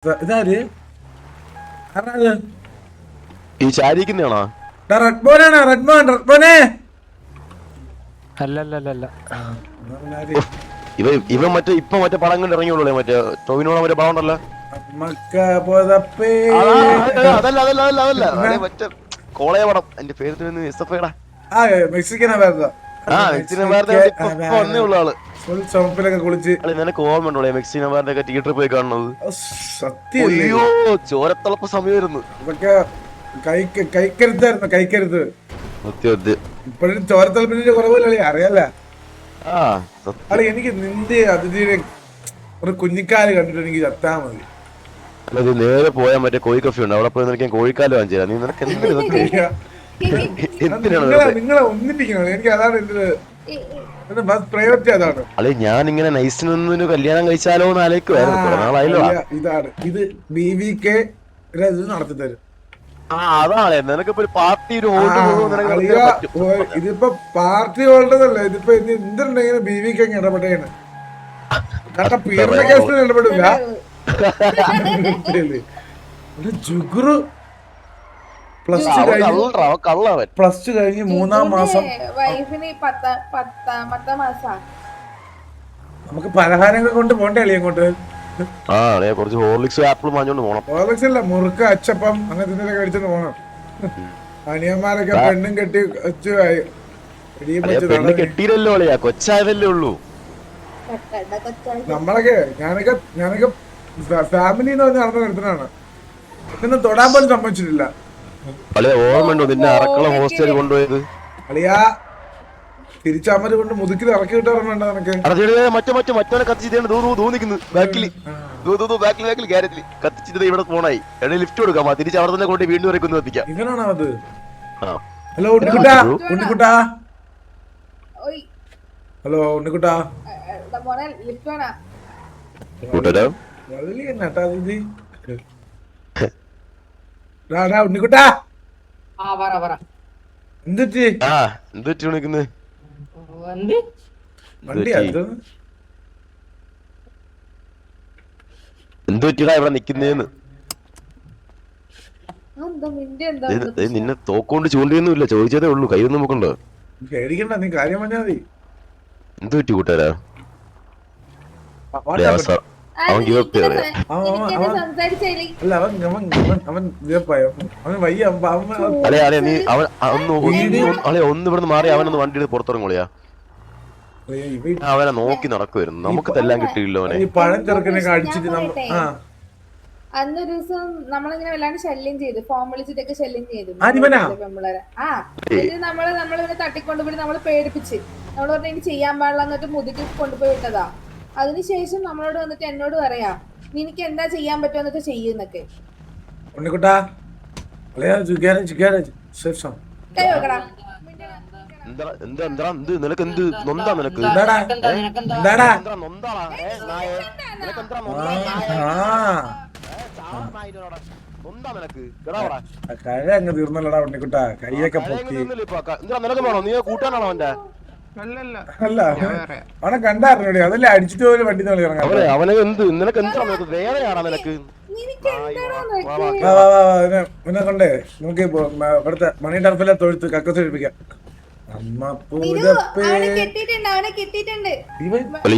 ഇതാര് ആരാത്? ഈ ചാരിക്കുന്നതാണോ? റെഡ്മോനാണ്. റെഡ്മോനെ അല്ല ഇവ മറ്റേ ഇപ്പൊ മറ്റേ പടം കണ്ട് ഇറങ്ങിയുള്ളൂ. മറ്റേ ടോവിനോടെ മറ്റേ പടം ഉണ്ടല്ലോ. അതല്ല മറ്റേ കോളയ പടം. എന്റെ പേര് മെക്സിക്കൻ വന്നേ ഉള്ള ആള്. ചുമപ്പിലൊക്കെ കുളിച്ച് നിനക്ക് ഓർമ്മ ഉണ്ടോ മെക്സിനമാരുടെ ഒക്കെ തിയേറ്ററിൽ പോയി കാണുന്നത്? സത്യം. അയ്യോ ചോരത്തിളപ്പ് സമയമായിരുന്നു. അതൊക്കെ കൈക്കരുത്തായിരുന്നു. കൈക്കരുത്ത് ഇപ്പോഴും ചോരത്തളപ്പിന്റെ കുറവില്ല. അറിയാല അളി. എനിക്ക് നിന്റെ അതിഥിയുടെ ഒരു കുഞ്ഞിക്കാല് കണ്ടിട്ട് എനിക്ക് ചത്താ മതി. അല്ല നേരെ പോയാൽ മറ്റേ കോഴി കഫി ഉണ്ട്. അവിടെ പോയി നിനക്ക് കോഴിക്കാല് വാങ്ങിച്ചു. നീ നിനക്ക് നിങ്ങളെ ഒന്നിപ്പിക്കണം. എനിക്ക് അതാണ് എന്റെ പ്രയോറിറ്റി. അതാണ് അല്ലെ ഞാൻ ഇങ്ങനെ നൈസിനൊന്നും കല്യാണം കഴിച്ചാലോ എന്ന് ആലോചിക്കുവായിരുന്നു. ഇതാണ് ഇത് BVK ഇത് നടത്തി തരും. അതാണ് നിനക്കിപ്പോ ഒരു പാർട്ടി ഒരു ഇതിപ്പോ പാർട്ടി ഹോൾഡറല്ല. ഇതിപ്പോ എന്തുണ്ടെങ്കിലും BVK ഇടപെട്ടേണ്. കാരണം പീഡന കേസിൽ ഇടപെടില്ല. ജുഗുറു പ്ലസ് ടു കഴിഞ്ഞ് 3-ാം മാസം. നമുക്ക് പലഹാരങ്ങൾ കൊണ്ട് പോണ്ടേ അളി അങ്ങോട്ട്? കുറച്ച് ഹോർലിക്സ് ആപ്പിൾ വാങ്ങിച്ചോണ്ട് പോണം. ഹോർലിക്സ് അല്ല, മുറുക്ക്, അച്ചപ്പം അങ്ങനത്തെ കഴിച്ചോണ്ട് പോണം. അനിയന്മാരൊക്കെ പെണ്ണും കെട്ടി കെട്ടിയില്ലല്ലോ അളിയാ, കൊച്ചായതല്ലേ ഉള്ളൂ. നമ്മളൊക്കെ ഞാനൊക്കെ ഫാമിലി എന്ന് പറഞ്ഞ നടന്ന നിർത്തനാണ്. ഇതൊന്നും തൊടാൻ പോലും സമ്മതിച്ചിട്ടില്ല. ഓർമ്മയുണ്ടോ നിന്നെ അറക്കള ഹോസ്റ്റലിൽ കൊണ്ടുപോയത്? അളിയാ തിരിച്ചമ്മര് കൊണ്ട് മുതുക്കിൽ ഇറക്കി വിട്ടാറുണ്ടോ നിനക്ക്? മറ്റവനെ കത്തിച്ചിട്ട് ഇവിടെ പോണായി. ലിഫ്റ്റ് കൊടുക്കാം. തിരിച്ച് അവിടെ തന്നെ കൊണ്ട് വീണ്ടും വരെ കൊന്നു എത്തിക്കാം. ഇവനാണോ അത്? ഹലോ ഉണ്ണിക്കുട്ടാ. ഹലോ ഉണ്ണിക്കുട്ടാ. ഉണ്ണിക്കുട്ടാ എന്തുറ്റി വിളിക്കുന്നത്? എന്ത് പറ്റിയടാ ഇവിടെ നിക്കുന്നേന്ന്? നിന്നെ തോക്കൊണ്ട് ചൂണ്ടിയൊന്നുമില്ല, ചോദിച്ചതേ ഉള്ളൂ. കയ്യൊന്നും നോക്കണ്ടോ? പേടിക്കണ്ട, നീ കാര്യം പറഞ്ഞാ മതി. എന്ത് പറ്റി കൂട്ടുകാരാ? അവൻ ഒന്ന് ഇവിടുന്ന് മാറി അവനൊന്ന് വണ്ടി എടുത്ത് പുറത്തിറങ്ങോളിയാ. അവനെ നോക്കി നടക്കുമായിരുന്നു. നമുക്ക് തെല്ലാം കിട്ടിയില്ലോ അവനെ. പഴം ചെറുക്കനൊക്കെ അടിച്ചിട്ട് അന്നൊരു ദിവസം നമ്മളിങ്ങനെ വല്ലാണ്ട് ശല്യം ചെയ്തു. ഫോൺ വിളിച്ചിട്ടൊക്കെ ശല്യം ചെയ്തു പെമ്പിളരെ. നമ്മളിങ്ങനെ തട്ടിക്കൊണ്ടുപോയി നമ്മള് പേടിപ്പിച്ച്. നമ്മള് പറഞ്ഞ ഇനി ചെയ്യാൻ പാടില്ല എന്നിട്ട് മുതുക്കി കൊണ്ടുപോയി വിട്ടതാ. അതിനുശേഷം നമ്മളോട് വന്നിട്ട് എന്നോട് പറയാ നിനക്ക് എന്താ ചെയ്യാൻ പറ്റുമോ എന്നൊക്കെ ചെയ്യുന്നൊക്കെ. അങ്ങ് തീർന്നല്ലടാ ഉണ്ണിക്കുട്ടാ. കൈയൊക്കെ പൊക്കി. കൂട്ടാനാണോ അവന്റെ? അല്ല അവനെ കണ്ടാറിഞ്ഞോടി. അതല്ലേ അടിച്ചിട്ട് പോലും വണ്ടി അവനെ എന്ത് നിനക്ക് എന്താ വേറെയാണോ നിനക്ക്? പിന്നെ കൊണ്ടേ നമുക്ക് ഇവിടുത്തെ മണി ടർഫിലെ തൊഴുത്ത് കക്കത്ത് ഒഴിപ്പിക്കാം.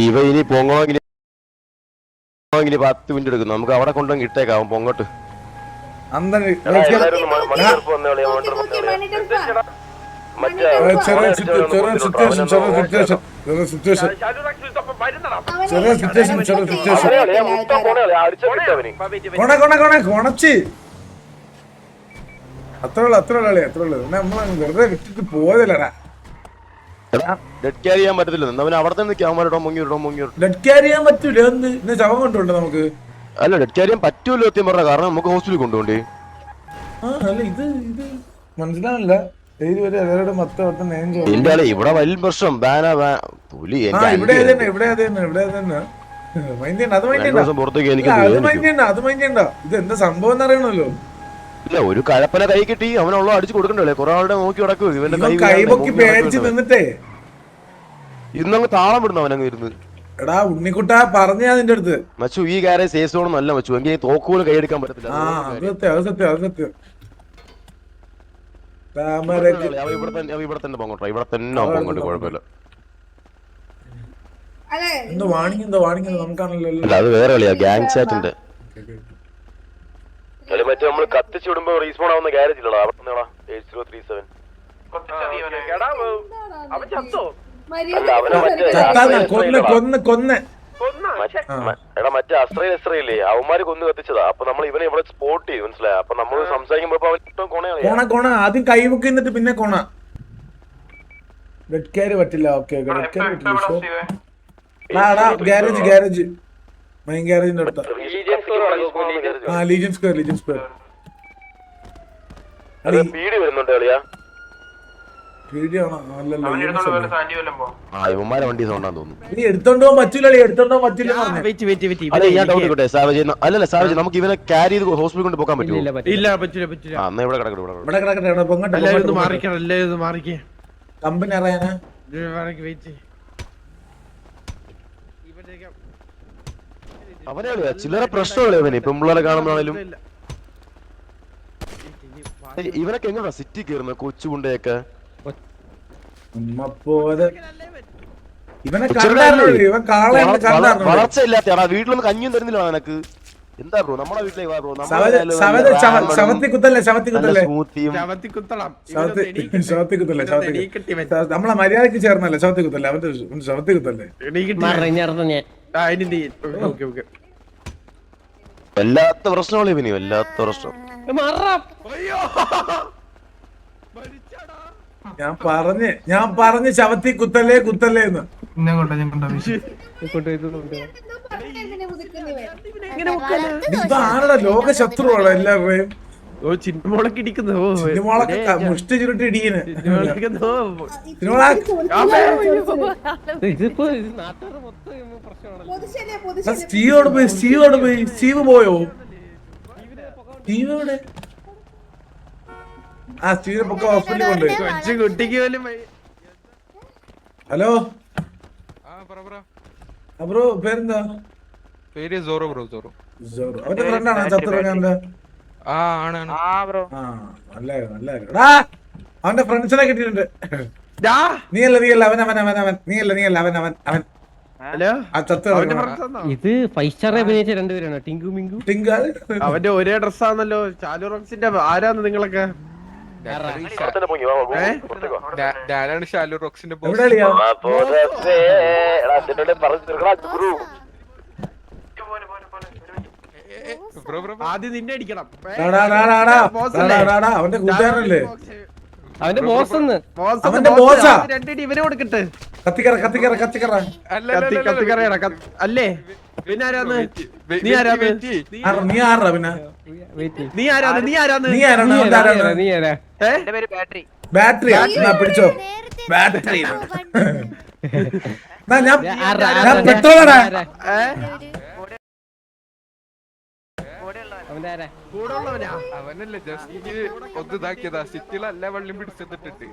ഇവ ഇനി പൊങ്ങോങ്കിൽ 10 മിനിറ്റ് എടുക്കും. നമുക്ക് അവിടെ കൊണ്ടുവന്ന് ഇട്ടേക്കാവും പൊങ്ങോട്ട്. കൊണച്ച് അത്രയുള്ളൂ. നമ്മള് വെറുതെ വിട്ടിട്ട് പോയതല്ലടാ. ഡെഡ് ക്യാരി ചെയ്യാൻ പറ്റത്തില്ല. അവിടെ തന്നെ ഡെഡ് ക്യാരി ചെയ്യാൻ പറ്റൂല. എന്ത് ശവം കൊണ്ടുണ്ട് നമുക്ക്? അല്ല ഡെഡ് ക്യാരി ചെയ്യാൻ പറ്റൂല്ലോ സത്യം പറഞ്ഞ. കാരണം നമുക്ക് ഹോസ്പിറ്റലിൽ കൊണ്ടുപോണ്ടേ. അല്ല ഇത് മനസ്സിലാവില്ല. ഇവിടെ വലിയ പ്രശ്നം. ഇതെന്താ സംഭവം എന്നറിയണല്ലോ. ഇല്ല ഒരു കഴപ്പന കൈ കിട്ടി അവനുള്ള അടിച്ചു കൊടുക്കണ്ടല്ലേ. കുറെ ആളുടെ നോക്കി നടക്കും. ഇവന്റെ കൈ പൊക്കി പേടിച്ച് നിന്നിട്ടേ ഇന്നങ്ങ് താളം വിടുന്നു അവനങ്ങ് ഇരുന്ന്. എടാ ഉണ്ണിക്കുട്ട പറഞ്ഞ നിന്റെ അടുത്ത്. മച്ചു ഈ കാര്യം സേഫ് സോൺ നല്ല മച്ചു, എങ്കിൽ തോക്കുപോലും കൈയെടുക്കാൻ പറ്റത്തില്ല. ആ അത് സത്യം അത് സത്യം അത് സത്യം. താമരക്ക് അവ ഇവിടെ തന്നെ പോകട്ടെ, ഇവിടെ തന്നെ പോകട്ടെ, കുഴപ്പമില്ല. അല്ലെ എന്തോ വാണിങ് നമുക്കാണല്ലോ. അല്ല അത് വേറെ കളിയാ, ഗ്യാങ് ചാറ്റിന്റെ. മറ്റേ നമ്മള് കത്തിച്ചു വിടുമ്പോ റീസ്പോൺ ആവുന്ന ഗ്യാരേജ് ഇല്ലടാ, അവിടെ 8037. എടാ മറ്റേ അസ്രയില്ലേ അവന്മാര് കൊന്ന് കത്തിച്ചതാ. അപ്പൊ നമ്മൾ ഇവനെ ഇവിടെ സ്പോട്ട് ചെയ്തു, മനസ്സിലായി. അപ്പൊ നമ്മൾ സംസാരിക്കുമ്പോ കോണ ആദ്യം കൈമുക്കി എന്നിട്ട് പിന്നെ കോണ. വെഡ്കാര് പറ്റില്ല. ഓക്കെ ഗ്യാരേജ് മെയിൻ ഗ്യാരേജിന്റെ അടുത്ത. ലീജിയൻ സ്ക്വയർ പീടി വരുന്നുണ്ട് കളിയാ. ഇവന്മാരെ വണ്ടി സൗണ്ടാന്ന് തോന്നുന്നു. നീ എടുത്തോണ്ട് പോകാൻ പറ്റൂല. അല്ലല്ല സാവേജ്, നമുക്ക് ഇവനെ ക്യാരി ചെയ്ത് ഹോസ്പിറ്റലിൽ കൊണ്ട് പോകാൻ പറ്റുമോ? എന്നാ ഇവിടെ കിടക്കട്ടെ. കമ്പനി അറിയാനാ അവനെ ചില്ലറ പ്രശ്നമല്ലേ ഇവന്. പെമ്പിള്ളേരെ കാണുമ്പോഴാണേലും ഇവനൊക്കെ എങ്ങനെയാ സിറ്റി കയറുന്നത് കൊച്ചുകുണ്ടയൊക്കെ? വളർച്ച ഇല്ലാത്ത വീട്ടിലൊന്നും കഞ്ഞിയും തരുന്നില്ല നിനക്ക്. എന്താ ബ്രോ നമ്മുടെ വീട്ടിലേക്ക് വാ ബ്രോ. നമ്മളെ മര്യാദക്ക് ചേർന്നല്ലേ ശവത്തി കുത്തല്ലേ അവന്റെ ശവത്തി കുത്തല്ലേ. വല്ലാത്ത പ്രശ്നമാണ് ഇവന്, വല്ലാത്ത പ്രശ്നം. ഞാൻ പറഞ്ഞ് ശവത്തി കുത്തല്ലേ എന്ന്. ഇപ്പൊ ആരുടെ ലോക ശത്രുവാണ് എല്ലാവരുടെയും. മുഷ്ടി ചുരുട്ടി ഇടിക്കുന്നു. സ്റ്റീവ് പോയോ? സ്റ്റീവ് ആ സ്റ്റീവിനെ പൊക്ക ഹോസ്പിറ്റലിൽ കൊണ്ടുപോയി. ഹലോ ബ്രോ, പേരെന്താ? പേര് സോറോ ബ്രോ. അവന്റെ ഫ്രണ്ടാണോ ചത്തുറങ്ങാന്റെ? അവന്റെ ഫ്രണ്ട്സിനെ കിട്ടിയിട്ടുണ്ട്. നീയല്ല അവൻ ഇത് 5 സ്റ്റാർ അഭിനയിച്ച രണ്ടുപേരാണ്, ടിങ്കു മിങ്കു. അവന്റെ ഒരേ ഡ്രസ്സാണല്ലോ. ചാലു റോക്സിന്റെ ആരാന്ന് നിങ്ങളൊക്കെ? ഞാനാണ് ഷാലു റോക്സിന്റെ ആദ്യം നിന്നെ അടിക്കണം. അവന്റെ കൂട്ടുകാരനല്ലേ അവന്റെ ബോസ്. അവന്റെ ബോസാ. രണ്ടിടി ഇവനെ കൊടുക്കട്ടെ. കത്തിക്കറ അല്ലേ? പിന്നെ ആരാന്ന്? നീ ആരാന്ന്? ബാറ്ററി പിടിച്ചോ. ബാറ്ററി ഞാൻ പെട്രോളാ. അവനല്ലേ ജസ്റ്റ് ഒന്ന് ഇതാക്കിയതാ. സിറ്റിയിലല്ല വെള്ളം പിടിച്ചെന്നിട്ടുണ്ട്.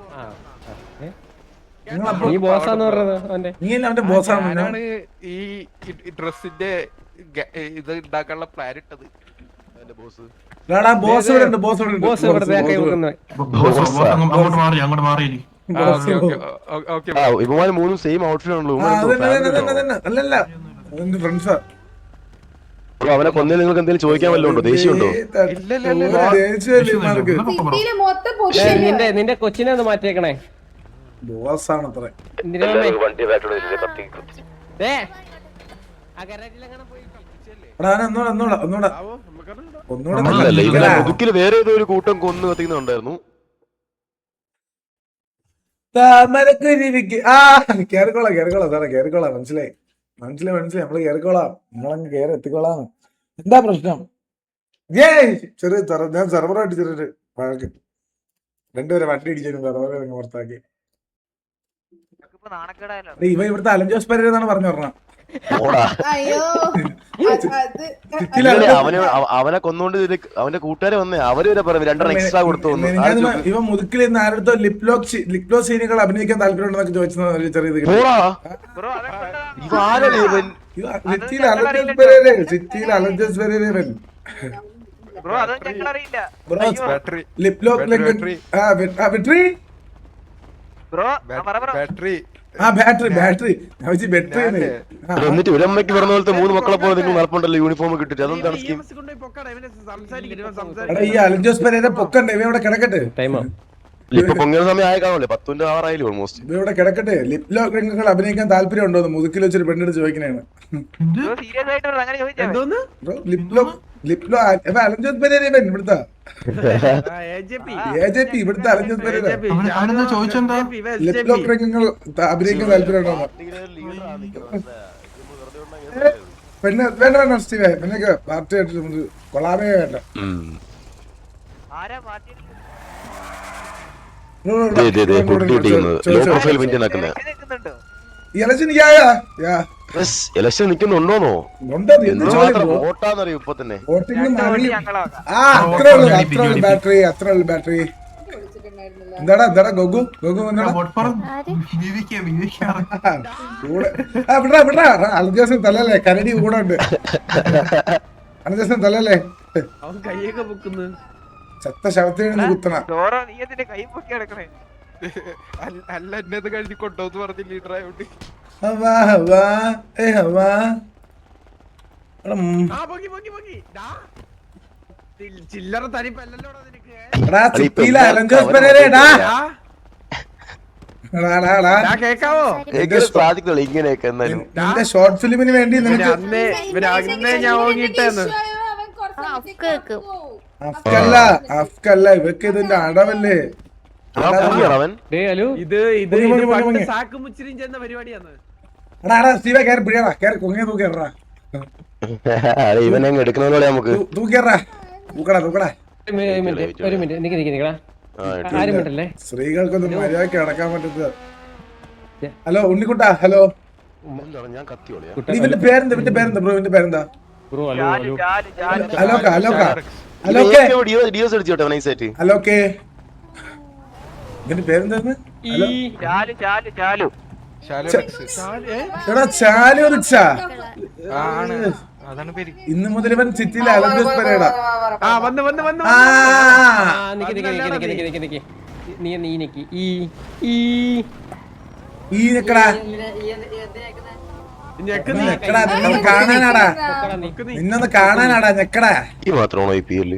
ഞാനാണ് ഈ ഡ്രസ്സിന്റെ ഇത് ഉണ്ടാക്കാനുള്ള പ്ലാൻ ഇട്ടത്. ഇവന്മാര് മൂന്നും സെയിം ഔട്ട്ഫിറ്റ് ആണല്ലോ. അവനെ കൊന്നേ നിങ്ങൾക്ക് എന്തെങ്കിലും ചോദിക്കാൻ വല്ലതും ഉണ്ടോ? ദേഷ്യമുണ്ടോ? നിന്റെ കൊച്ചിനെ ഒന്ന് മാറ്റിയേക്കണേ. വേറെ ഏതോ ഒരു കൂട്ടം കൊന്നു കത്തിക്കുന്നുണ്ടായിരുന്നു. മനസ്സിലായി നമ്മള് കേറിക്കോളാം. നമ്മളങ്ങ് കേറി എത്തിക്കോളാം. എന്താ പ്രശ്നം? ഞാൻ സെർവറായിട്ട് ചെറിയൊരു വഴക്ക്. രണ്ടുപേരെ വണ്ടി ഇടിച്ചു സെർവറെ പുറത്താക്കി. ഇവ ഇവിടുത്തെ അലൻ ജോസ് പരേര എന്നാണ് പറഞ്ഞു പറഞ്ഞത്. ഓടാ അയ്യോ അത് അവനെ കൊന്നുകൊണ്ട് അവന്റെ കൂട്ടുകാരെ വന്നേ അവര് വരെ പറഞ്ഞു 2 എക്സ്ട്രാ കൊടുത്തു ഇവ മുതുക്കിൽ നിന്ന് ആരുടെ ലിപ്ലോ സീനുകൾ അഭിനയിക്കാൻ താല്പര്യമുണ്ടെന്നൊക്കെ ചോദിച്ചത് ഒരു ചെറിയ ഇത് പോടാ ഇവ ആരല്ലേ ഇവൻ സിറ്റിയിൽ അലഞ്ചസ് പെരേര സിറ്റിയിൽ അലഞ്ചസ് പെരേര ഇവൻ ബ്രോ അതൊന്നും ഞങ്ങൾ അറിയില്ല. ബാറ്ററി ലിപ്ലോ ബാറ്ററി ബാറ്ററി ബ്രോ പറ ബാറ്ററി ആ ബാറ്ററി ബാറ്ററി ബാറ്ററി എന്നിട്ട് ഒരമ്മയ്ക്ക് പറഞ്ഞ പോലത്തെ 3 മക്കളെ പോലെ നിങ്ങൾ നടപ്പുണ്ടല്ലോ യൂണിഫോം കിട്ടിട്ട് അതെന്താണ് സ്കീം കൊണ്ടുപോയി പൊക്കാടാ ഇവനെ സംസാരിക്കും എടാ ഈ അലഞ്ചസ് പെരേര പൊക്കണ്ടേ ഇവ ഇവിടെ കിടക്കട്ടെ ടൈമോ ഇപ്പൊ പൊങ്ങുന്ന സമയം ആയ കാണല്ലേ 10 ആറായില്ലേ ഓൾമോസ്റ്റ് ഇവ ഇവിടെ കിടക്കട്ടെ ലിപ്ലോ രംഗങ്ങൾ അഭിനയിക്കാൻ താല്പര്യം ഉണ്ടോ മുതുക്കിൽ വെച്ചൊരു പെണ്ണെടുത്ത് ചോദിക്കണേണ് ബ്രോ സീരിയസ് ആയിട്ട് പറഞ്ഞു അങ്ങനെ ചോദിച്ചാ മതി. എന്തോന്ന് ലിപ്ലോ അലഞ്ചസ് പെരേര ഇവൻ ഇവിടുത്തെ AJP. AJP ഇവിടുത്തെ അലഞ്ചസ് പെരേര അവനെന്താ ചോദിച്ചെന്താ ലിപ്ലോ രംഗങ്ങൾ അഭിനയിക്കാൻ താല്പര്യം ഉണ്ടോ പെണ്ണ് വേണ്ട വേണ്ട സ്റ്റീവേ പെണ്ണൊക്കെ പാർട്ടിയായിട്ട് നമുക്ക് കൊള്ളാമേ വേണ്ട ആരാ പാർട്ടി നിൽക്കുന്നുണ്ടോ? ഇലക്ഷൻ ഇലക്ഷൻ നിൽക്കുന്നുണ്ടോന്നോ ഉണ്ടോ എന്ത് ചോദ്യം വോട്ടാന്നറിയോ ഇപ്പൊ തന്നെ വോട്ടിംഗ് ഞങ്ങളാ ആ അത്രേ ഉള്ളു ബാറ്ററി വിളിച്ചിട്ടുണ്ടായിരുന്നില്ല. എന്താടാ ഗോഗു എന്താടാ വിടാ അലജാസം തലല്ലേ കരടി കൂടെ ഉണ്ട് അലജാസം തലല്ലേ അവൻ കൈയൊക്കെ പൊക്കുന്നു. ചത്ത ശവത്തിന് കുത്തണ ഡോറ നീ അതിന്റെ കൈ പൊക്കി കിടക്കണേ. അല്ല എന്നത് കഴിഞ്ഞ് കൊണ്ടോന്ന് പറഞ്ഞ ലീഡർ ആയോണ്ട് ഹവാ ഹവാ ഏ ഹവാ എടാ ആ പൊക്കി. ഡാ. ചില്ലറ തരിപ്പല്ലല്ലോടാ നിനക്ക്. എടാ ചിപ്പിയിലെ അലഞ്ചോസ് പെരേരടാ ഡാ കേക്കാവോ? സാധിക്കുള്ളൂ ഇങ്ങനെയൊക്കെ എന്നാലും നിന്റെ ഷോർട്ട് ഫിലിമിന് വേണ്ടി നിനക്ക് അന്നേ ഞാൻ ഓങ്ങിട്ടെന്ന്. അവൻ കുറച്ച് കേക്ക്. അഫ്കല്ല ഇവക്ക് ഇതിന്റെ അടവല്ലേ അവൻ ഡേ ഹലോ ഇത് പൊങ്ങി. പണ്ട് സാക്ക് മുച്ചിരിയും ചെയ്യുന്ന പരിപാടിയാണ്. എടാ സ്റ്റീവേ കയറി പിടിയടാ കയറി കൊങ്ങിയ തൂക്കേറാ ഇവനെ എടുക്കുന്നതോടെ നമുക്ക് തൂക്കേറാ തൂക്കടാ ഒരു മിനിറ്റ് നിക്കടാ ആരും മിനിറ്റല്ലേ സ്ത്രീകൾക്കൊന്നും മര്യാദക്ക് അടക്കാൻ പറ്റത്ത ഹലോ ഉണ്ണിക്കുട്ടാ ഹലോ ഞാൻ കത്തിയോളിയാ ഇവന്റെ പേരെന്താ ബ്രോ ഇവന്റെ പേരെന്താ ബ്രോ ഹലോ ഹലോക്കെ ഡിയോസ് അടിച്ചോട്ടെ നൈസായിട്ട് ഹലോക്കെ ഇവന്റെ പേരെന്താന്ന് ചാലു എടാ ചാലു റിച്ചാ ആണ് അതാണ് പേര് ഇന്ന് മുതൽ ഇവൻ സിറ്റിയിലെ അലഞ്ചോസ് പെരേര ആ വന്ന് ആ നിക്ക് നീ നിക്ക് ഈ നിക്കടാ ഞെക്കടാ നിന്നൊന്ന് കാണാനാടാ ഞെക്കടാ ഈ മാത്രമാണോ ഈ PL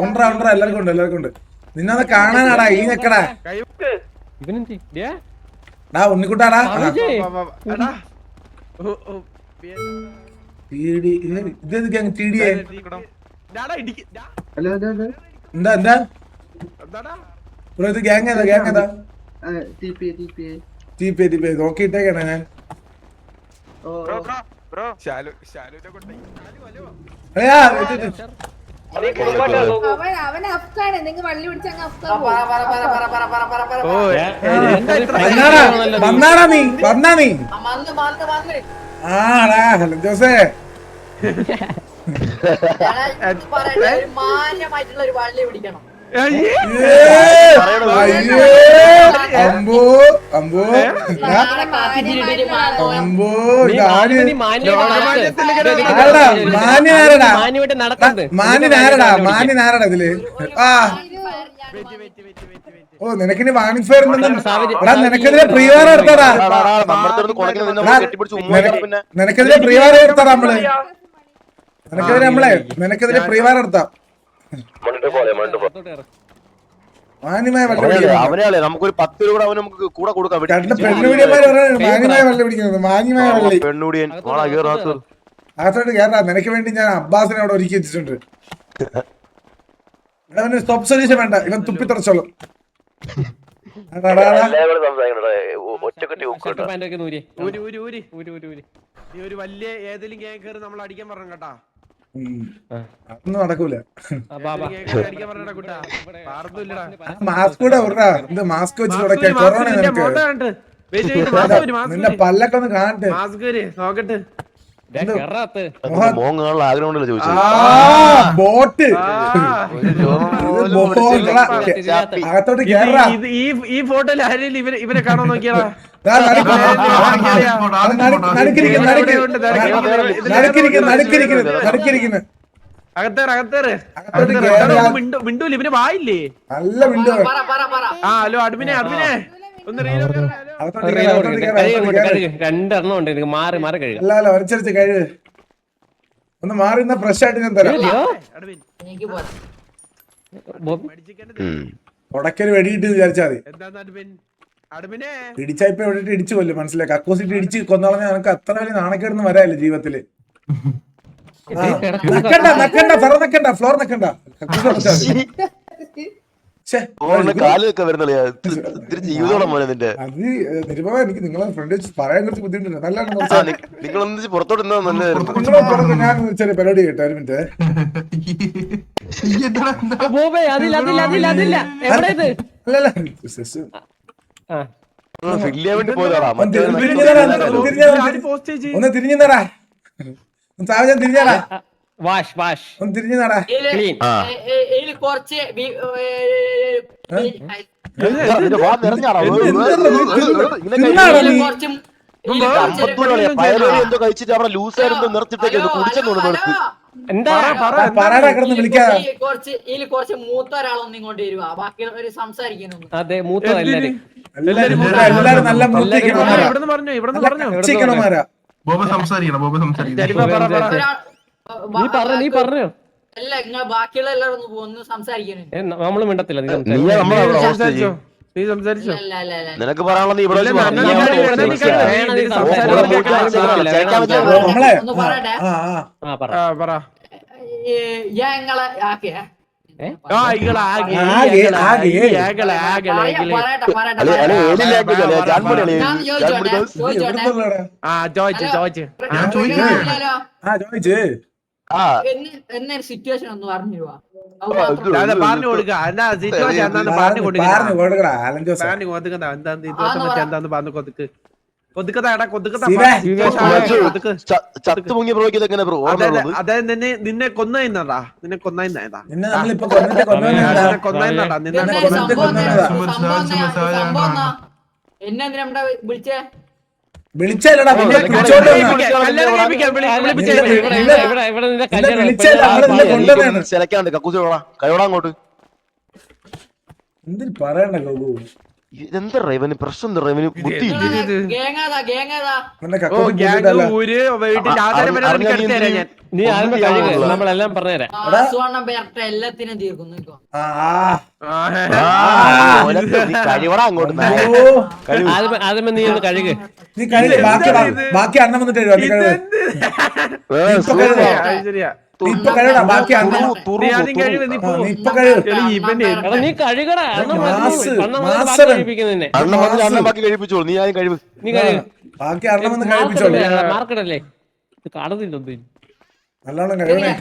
ഒണ്ടറാ എല്ലാവർക്കും ഉണ്ട് നിന്നൊന്ന് കാണാനാടാ ഈ ഞെക്കടാ ഇവനെന്ത് ഡാ ഉണ്ണിക്കുട്ടാടാ TDA എന്താ ബ്രോ ഇത് ഗ്യാങ് ഏതാ TPA നോക്കിയിട്ടേക്കാണ് ഞാൻ ബ്രോ ശാലുവിനെ കൊണ്ടായി അയ്യാ അവൻ അഫ്ഗാണ് നിങ്ങൾ വള്ളി പിടിച്ച അങ്ങ് അഫ്ഗാൻ വന്നാ നീ ആടാ ഹലോ ജോസേ മാന്യമായിട്ടുള്ള ഒരു വള്ളി പിടിക്കണം. അമ്പോ മാന്യനാരടാ ഇതില് ഓ നിനക്കിനി വാണിംഗ് ഫെയർ എടാ നിനക്കെതിരെ പ്രീവാരം എടുത്തടാ നിനക്കെതിരെ പ്രീവാരം എടുത്തടാ നിനക്കെതിരെ പ്രീവാരം എടുത്താ മാന്യമായ അവനെയല്ലേ നമുക്കൊരു 10 രൂപ അവന് നമുക്ക് കൂടെ കൊടുക്കാം പെണ്ണുപിടിയന്മാര് പറയുന്നത് മാന്യമായ വള്ളി പിടിക്കുന്നത് മാന്യമായ വള്ളി പെണ്ണുടിയൻ അകത്തോട്ട് കേറാ നിനക്ക് വേണ്ടി ഞാൻ അബ്ബാസിനെ അവിടെ ഒരുക്കി വെച്ചിട്ടുണ്ട് അവന് സ്റ്റോപ്പ് സൊല്യൂഷൻ വേണ്ട ഇവൻ തുപ്പിത്തറച്ചോളും നീ ഒരു വലിയ ഏതെങ്കിലും ഗ്യാങ് കയറി നമ്മൾ അടിക്കാൻ പറഞ്ഞു കേട്ടാ. അതൊന്നും നടക്കൂല അടിക്കാൻ പറഞ്ഞ കൂട്ടാ. പാർന്നില്ലടാ. മാസ്ക് കൂടെ വിടറാ ഇത് മാസ്ക് വെച്ച് തുടക്കാൻ കൊറോണ നിനക്ക് നിന്റെ പല്ലൊക്കെ ഒന്ന് കാണട്ടെ. മാസ്ക് നോക്കട്ടെ. കേറാത്ത് മോൻ കാണാനുള്ള ആഗ്രഹം കൊണ്ടല്ലേ ചോദിച്ചത്. ബോട്ട് അകത്തോട്ട് കേറാ. ഈ ഫോട്ടോയിൽ ആരെയും ഇവരെ കാണാൻ നോക്കിയാ നടുക്കിരിക്കുന്നു. അകത്തേറ് മിണ്ടൂല ഇവന് വായില്ലേ. നല്ല വിണ്ടോ. ഹലോ അഡ്മിനെ ഒന്ന് രണ്ടെണ്ണം ഉണ്ട് എനിക്ക് മാറി മാറി കഴുകാം. അല്ല വരച്ചരച്ച് കഴിവ് ഒന്ന് മാറി ഫ്രഷ് ആയിട്ട് ഞാൻ തരാം. എനിക്ക് പോരാ. ഉടക്കൊരു വെടിയിട്ട് വിചാരിച്ചാ മതി. എന്താ അഡ്മിനെ ഇടിച്ചാ ഇപ്പൊ എവിടെ ഇടിച്ചു കൊല്ലും. മനസ്സിലായി. കക്കൂസിട്ട് ഇടിച്ച് കൊന്നളഞ്ഞ നിനക്ക് അത്ര വലിയ നാണക്കേടൊന്നും വരാല്ലേ ജീവിതത്തില്. നക്കണ്ട ഫ്ലോർ നക്കണ്ട. കാലൊക്കെ വരുന്നില്ല ജീവിതം മോനെ നിന്റെ. അത് നിരുപമ എനിക്ക് നിങ്ങളെ ഫ്രണ്ട് വെച്ച് പറയാൻ കുറച്ച് ബുദ്ധിമുട്ടുണ്ട്. നല്ലതാണ്. നിങ്ങളൊന്നിച്ച് പുറത്തോട്ട് നിന്നാ നല്ലതായിരുന്നു. നിങ്ങളെ പുറത്ത് ഞാൻ ചെറിയ പരിപാടി കേട്ടോ. ഒരു മിനിറ്റ്. അല്ലല്ല ഫില്ല് ചെയ്യാൻ വേണ്ടി പോയതാടാ. ഒന്ന് തിരിഞ്ഞു നടാ. ഞാൻ തിരിഞ്ഞാടാ. ഒന്ന് തിരിഞ്ഞു നടാ. ഇതില് കുറച്ച് എന്തോ കഴിച്ചിട്ട് അവിടെ ലൂസായിരുന്നു നിർത്തിട്ടേക്ക് കുടിച്ചെന്നോട് എടുത്ത്. പറയടാ കിടന്ന് വിളിക്കാതെ. കുറച്ച് മൂത്ത ഒരാളൊന്നും ഇങ്ങോട്ട് വരുവാ. ബാക്കി ഒരു സംസാരിക്കാനൊന്നും. അതെ മൂത്ത എല്ലാരും എല്ലാരും നല്ല മൂർത്തിക്കണമാരാ. നീ പറഞ്ഞോ. അല്ല നിങ്ങൾ ബാക്കിയുള്ള എല്ലാവരും ഒന്ന് സംസാരിക്കാനുണ്ട്. നമ്മള് മിണ്ടത്തില്ല. നീ സംസാരിച്ചോ. നിനക്ക് പറയാനുള്ളത് ഇവിടെ ഒന്ന് പറയട്ടെ. പറ ഞാൻ നിങ്ങളെ ആക്കിയേ എന്നൊരു സിറ്റുവേഷൻ ഒന്ന് പറഞ്ഞു പറഞ്ഞു കൊടുക്ക. എന്താ സിറ്റുവേഷൻ എന്താന്ന് പറഞ്ഞു കൊടുക്കുക. എന്താന്ന് പറഞ്ഞു കൊതുക്ക് കൊതുക്കതാടാ കൊതുക്കതാ. ചത്ത് മുങ്ങി ബ്രോയ്ക്ക് എങ്ങനെ ബ്രോ? അതായത് നിന്നെ കൊന്നതാ. നിന്നെ കൊന്നതാ എന്നെ നമ്മുടെ വിളിച്ചേ വിളിച്ചല്ലടാ. ചിലക്കാണ്ട് കക്കൂസ് കഴിയോടാ അങ്ങോട്ട്. എന്തിന് പറയണ്ട ഗോകു. എന്താ ഇവന് പ്രശ്നം? എന്താ ഇവന് ബുദ്ധിയില്ലേ? നീ നമ്മളെല്ലാം പറഞ്ഞുതരാം. എല്ലാത്തിനും തീർക്കുന്നു. കഴിവടാ അങ്ങോട്ട്. ആദ്യമേ നീ ഒന്ന് കഴുക്. നീ കഴുകി ബാക്കി അണ്ണം വന്നിട്ട് ശരിയാ. ഇപ്പൊ കഴിയടാ. ബാക്കി അണ്ണം ഇപ്പൊ കഴിയും. നീ കഴുകടാ. അണ്ണം ബാക്കി കഴിപ്പിച്ചോളൂ. നീ ആദ്യം കഴിവ്. നീ കഴുക്. ബാക്കി അണ്ണം വന്ന് കഴിപ്പിച്ചോളൂ. മാർക്കറ്റല്ലേ ഇത് കാണുന്നില്ല. നല്ലോണം കഴിയണേ.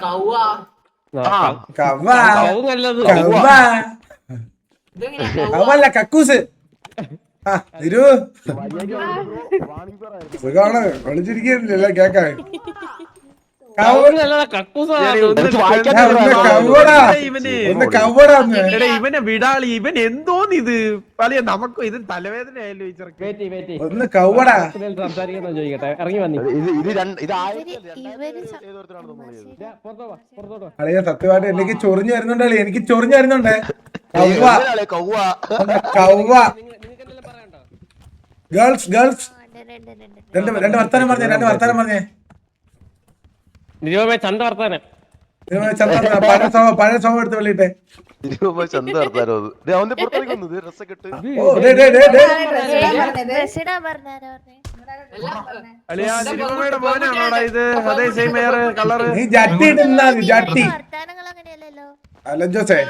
കവല്ല കക്കൂസ്. തിരു സുഖാണ്. കളിച്ചിരിക്കുന്നില്ല കേക്കാൻ. ഇവനെ വിടാളി. ഇവൻ എന്തോന്ന് ഇത് പലിയ. നമുക്കും ഇത് തലവേദന ആയല്ലോ. ഒന്ന് കവ്വടാ. സംസാരിക്കുന്ന ചോദിക്കട്ടെ. ഇറങ്ങി വന്നി. അളിയ സത്യമായിട്ട് എനിക്ക് ചൊറിഞ്ഞു വരുന്നുണ്ടല്ലേ. എനിക്ക് ചൊറിഞ്ഞു വരുന്നുണ്ടേ. ഗേൾസ് രണ്ട് വർത്താനം പറഞ്ഞേ. നിരുപമ ചന്ത വർത്താനം. പഴയ സോമം എടുത്ത് വെള്ളിട്ടെ. ചന്ത വർത്താനോ അവന്റെ പുറത്തേക്ക് ഡ്രസ്സൊക്കെ ഇട്ട്. മോനാണോടാ ഇത്? അതേ സെയിം ഹെയർ കളർ. നീ ജട്ടി ഇടുന്ന ജട്ടി. അല്ല ജോസേ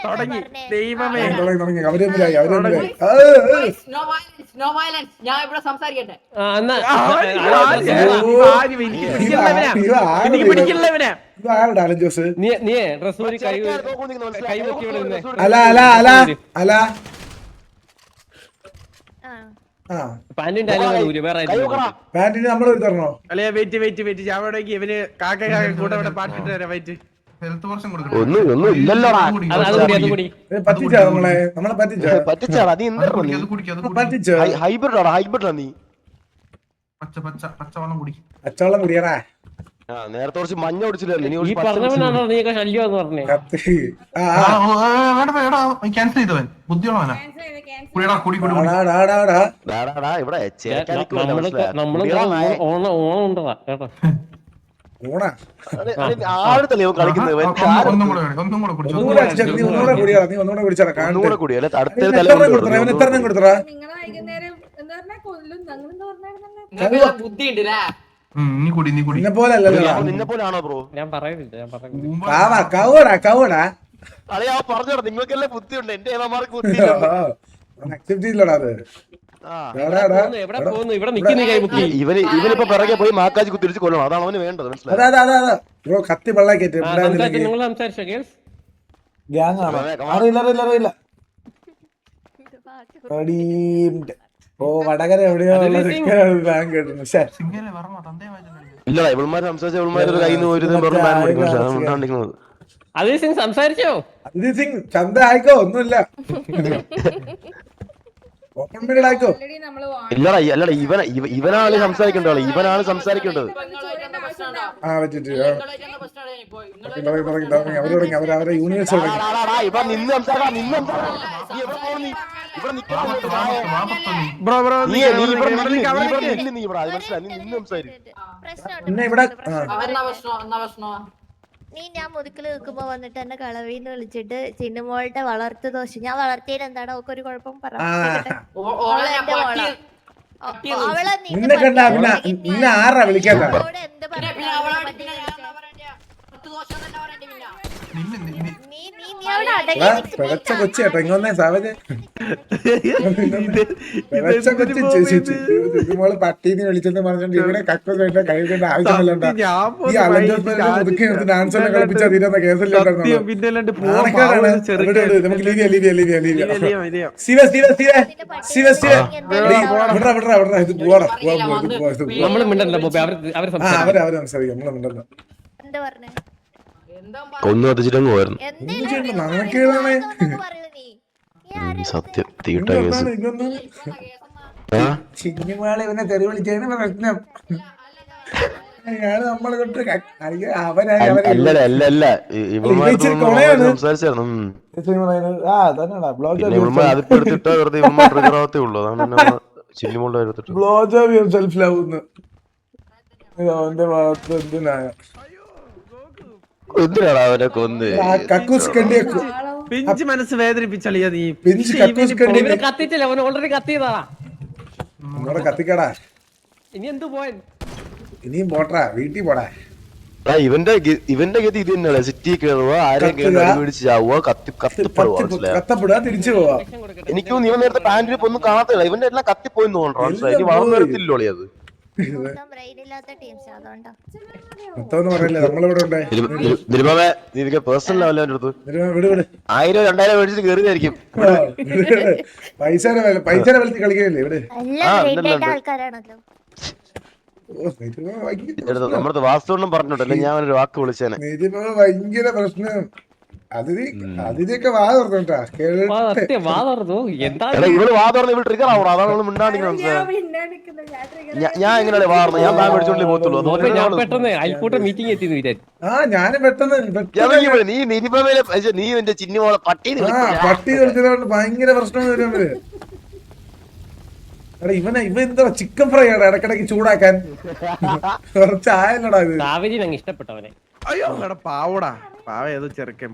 തുടങ്ങി. ദൈവമേ അവരൊന്നിലായി. ഞാൻ ഇവിടെ സംസാരിക്കട്ടെ. ജോസ് നീ ഡ്രസ് കൈ പൊക്കി. അല്ല ആ പാന്റിന്റെ അലവ് ഊരി വേറെ ആരെങ്കിലും ഊരി. പാന്റിന് നമ്മൾ ഒരു തരണോ? അളിയ വെയിറ്റ് ഞാൻ അവിടെ ഇവന് കാക്ക കൂടെ അവിടെ പാട്ടിട്ട് തരാം വെയിറ്റ്. ഒന്നും ഇല്ലല്ലോടാ. അത് കൂടി പറ്റിച്ചാ നമ്മളെ പറ്റിച്ചാ പറ്റിച്ചാടാ നീ എന്താ പറ്റിച്ചോ? ഹൈബ്രിഡാ നീ. പച്ചവെള്ളം കുടിയടാ. നേരത്തെ കുറച്ച് മഞ്ഞ കുടിച്ചില്ലേ നീ? ഈ പറഞ്ഞവനാണോ നീയൊക്കെ ശല്യം എന്ന് പറഞ്ഞേ? കത്തി ക്യാൻസൽ ചെയ്തവൻ ബുദ്ധിയുള്ളവനാ. ഇവിടെ നമ്മള് ഓണം ഉണ്ടതാ കേട്ടോ. ഊണാ ആഴത്തല്ലേ കളിക്കുന്നത്? ഒന്നും കൂടെ കുടിച്ചു. ഒന്നുകൂടെ കുടിയടാ. നീ ഒന്നുകൂടെ കുടിച്ചാടാ. ഒന്നുകൂടെ കൂടി അല്ലെ? എത്ര കൊടുത്തടാ? നിങ്ങള് വൈകുന്നേരം എന്താ പറഞ്ഞാ കൊല്ലും ഞങ്ങളെന്താ പറഞ്ഞായിരുന്നല്ലോ. നിങ്ങൾക്ക് ബുദ്ധി ഉണ്ട് നീ കുടി നിന്നെ പോലെ അല്ലല്ലോ. നിന്നെ പോലെയാണോ ബ്രോ? ഞാൻ പറയുന്നില്ല കവടാ അതെ ആ പറഞ്ഞോടാ, നിങ്ങൾക്കെല്ലാം ബുദ്ധിയുണ്ട്, എന്റെ ഏമാർക്ക് ബുദ്ധി അക്സെപ്റ്റ് ചെയ്തില്ലടാ അത്. എവിടെ പോകുന്നു? ഇവിടെ നിക്കുന്ന കൈ മുക്കി. ഇവനിപ്പോ പിറകെ പോയി മാക്കാജി കുത്തിരിച്ച് കൊല്ലണം, അതാണ് അവന് വേണ്ടത്. മനസ്സിലായി? അതാ ബ്രോ കത്തി വെള്ളം കയറ്റി നിങ്ങൾ സംസാരിച്ചോ ഗേൾസ്? ഗ്യാങ് ആണോ? അറിയില്ല. ഓ വടകര എവിടെയോ ബാങ്ക് കേട്ടിരുന്നു. ഇല്ലടാ ഇവൾമാര് സംസാരിച്ച ഇവൾമാര് കയ്യിൽ നിന്ന് ഒരു പറഞ്ഞു ബാൻ പഠിക്കുന്നത്. അതേ സിംഗ് സംസാരിച്ചോ? അതേ സിംഗ് ചന്ത ആയിക്കോ ഒന്നുമില്ല. ഓപ്പൺ പീരീഡ് ആയിക്കോ. ഓൾറെഡി നമ്മള് ഇല്ലടാ അല്ലടാ ഇവനാണ് സംസാരിക്കേണ്ടത്. ഇവനാണ് സംസാരിക്കേണ്ടത്. ആ പറ്റിട്ട് അവരെ യൂണിവേഴ്സ് ഇവ നിന്ന് സംസാരിക്കാം. ബ്രോ നീ നിന്ന് സംസാരിക്കും. പിന്നെ ഇവിടെ നീ ഞാൻ മുതുക്കിൽ നിൽക്കുമ്പോ വന്നിട്ട് എന്നെ കളവിന്ന് വിളിച്ചിട്ട് ചിന്നുമോളുടെ വളർത്തു ദോഷം ഞാൻ വളർത്തിയത് എന്താണ് അവൾക്ക് ഒരു കുഴപ്പം പറ. അവളെ നിന്നെ കണ്ടാ പിന്നെ ആരാ വിളിക്കാത്ത? എന്ത് പിഴച്ച കൊച്ചി കേട്ടോ ഇങ്ങൊന്നേ സാവജ്. പിഴച്ച കൊച്ചി മോള് പട്ടീന്ന് വിളിച്ചെന്ന് പറഞ്ഞിട്ട് ഇവിടെ കക്കൊക്കെ കഴിക്കേണ്ട ആവശ്യമില്ലണ്ട. ഈ അലഞ്ചോസ്മെന്റ് ഒതുക്കി നിർത്തി ഡാൻസ് എല്ലാം കളിപ്പിച്ചാൽ തീരുന്ന കേസല്ലേ. നമുക്ക് ലീവിയ ഇത് പോവാടാ. നമ്മള് മിണ്ടല്ലോ ബോബി, അവര് സംസാരിക്കും. നമ്മള് മിണ്ടല്ലോ. എന്താ പറഞ്ഞേ? ഒന്ന് കത്തിച്ചിട്ടങ്ങ് പോയിരുന്നു. സത്യം തീട്ട കേസ്. ചിന്നിമാളെ ഇവനെ തെറി വിളിച്ചാണ് പ്രശ്നം. നമ്മളെ കൊണ്ട് അല്ല സംസാരിച്ചായിരുന്നു. അതിപ്പോ എടുത്തിട്ടാ വെറുതെ ട്രിഗറാവത്തേ ഉള്ളൂ. അതാണ് ചിന്നിമോളുടെ എടുത്തിട്ട് ബ്ലോ ജോബ് സെൽഫ് ലവ് അവന്റെ ഭാഗത്ത് എന്തിനായ എന്തിനാണ് അവനെ കൊന്ന് പിഞ്ച് മനസ്സ് വേദനിപ്പിച്ചളിയാ നീ. കത്തിച്ചില്ല, അവൻ ഓൾറെഡി കത്തിയതാ. കത്തിക്കടാ. ഇനി എന്ത് പോയൻ? ഇനിയും പോട്ടാ, വീട്ടിൽ പോടാ. ഇവന്റെ ഗതി ഇത് തന്നെയാണ്. സിറ്റി കയറുക, ആരെയും മേടിച്ച് ചാവുക, കത്തപ്പെടുക, തിരിച്ചു പോവാ. എനിക്കും ഇവൻ നേരത്തെ പാന്റിൽ ഒന്നും കാണത്തില്ല. ഇവന്റെ എല്ലാം കത്തിപ്പോയിന്ന് തോന്നുന്നു. എനിക്ക് വളർന്നു വരത്തില്ലോ അത്. പേഴ്സണൽ ലെവലിന്റെ അടുത്ത് 1000-2000 മേടിച്ചിട്ട് കയറിയതായിരിക്കും. പൈസ കളിക്കല്ലേ ഇവിടെ. നമ്മുടെ വാസ്തുവെണ്ണം പറഞ്ഞോട്ടല്ലേ ഞാൻ ഒരു വാക്ക് വിളിച്ചേനെ. ഭയങ്കര പ്രശ്നം. അതിനൊക്കെ വാ തുറന്നോട്ടാ. ഇവള് വാ തുറന്ന് ഇവള് ട്രിഗർ ആവണം. അതാണ് നമ്മള് മിണ്ടാണ്ടിരിക്കുന്നത്. ഞാൻ എങ്ങനെയാണ് വാർന്നത്? ഞാൻ ബാങ്ക് മേടിച്ചോണ്ടേ പോകത്തുള്ളൂ. ഞാനും പെട്ടെന്ന് നീ എന്റെ ചിന്നിമോളെ പട്ടി വിളിച്ചതുകൊണ്ട് ഭയങ്കര പ്രശ്നം വരുമ്പോ ഇവൻ എന്താ ചിക്കൻ ഫ്രൈ ആണ് ഇടക്കിടക്ക് ചൂടാക്കാൻ. കുറച്ചായല്ലടാ ഇത്. ഇഷ്ടപ്പെട്ടവനെ. അയ്യോ പാവടാ, പാവ ഏതോ ചെറുക്കൻ.